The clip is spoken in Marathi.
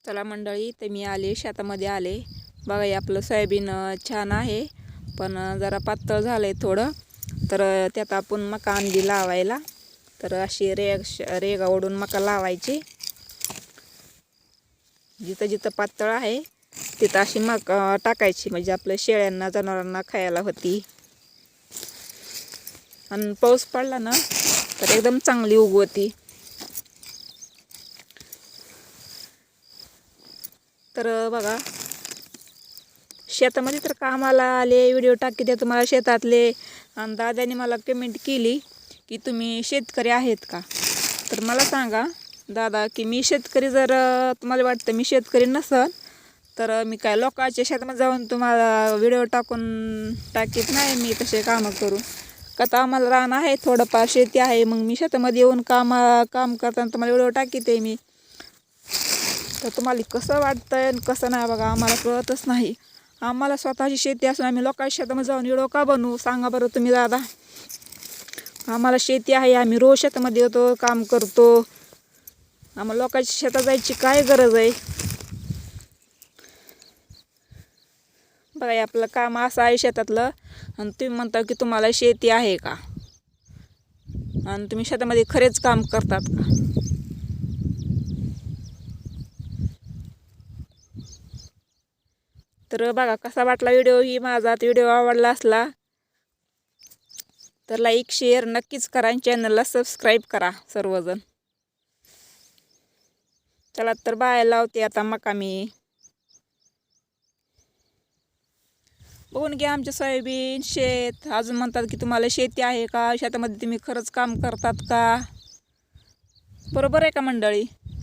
चला मंडळी, ते मी आले शेतामध्ये आले बघा. हे आपलं सोयाबीन छान आहे, पण जरा पातळ झालं आहे थोडं. तर त्यात आपण मका आणली लावायला. तर अशी रेगा ओढून मका लावायची. जिथं जिथं पातळ आहे तिथं अशी मका टाकायची, म्हणजे आपल्या शेळ्यांना जनावरांना खायला होती. आणि पाऊस पडला ना तर एकदम चांगली उगवती. तर बघा, शेतामध्ये तर कामाला आले, व्हिडिओ टाकी द्या तुम्हाला शेतातले. आणि दादाने मला कमेंट केली की तुम्ही शेतकरी आहेत का. तर मला सांगा दादा की मी शेतकरी, जर तुम्हाला वाटतं मी शेतकरी नसल तर मी काय लोकांच्या शेतामध्ये जाऊन तुम्हाला व्हिडिओ टाकीत नाही. मी तसे कामं करू का, तर आम्हाला रान आहे, थोडंफार शेती आहे. मग मी शेतामध्ये येऊन काम करताना तुम्हाला व्हिडिओ टाकीत आहे मी. तर तुम्हाला कसं वाटतंय आणि कसं नाही बघा, आम्हाला कळतच नाही. आम्हाला स्वतःची शेती असून आम्ही लोकांच्या शेतामध्ये जाऊन व्हिडिओ का बनवू सांगा बरं तुम्ही दादा. आम्हाला शेती आहे, आम्ही रोज शेतामध्ये येतो, काम करतो. आम्हाला लोकांच्या शेतात जायची काय गरज आहे. बघा, हे आपलं काम असं आहे शेतातलं. आणि तुम्ही म्हणता की तुम्हाला शेती आहे का, आणि तुम्ही शेतामध्ये खरेच काम करतात का. तर बघा कसा वाटला व्हिडिओ ही माझा. व्हिडिओ आवडला असला तर लाईक शेअर नक्कीच करा आणि चॅनलला सबस्क्राईब करा सर्वजण. चला तर बाय, लावते आता मका मी. बघून घ्या आमचे सोयाबीन शेत. अजून म्हणतात की तुम्हाला शेती आहे का, शेतामध्ये तुम्ही खरंच काम करतात का. बरोबर आहे का मंडळी.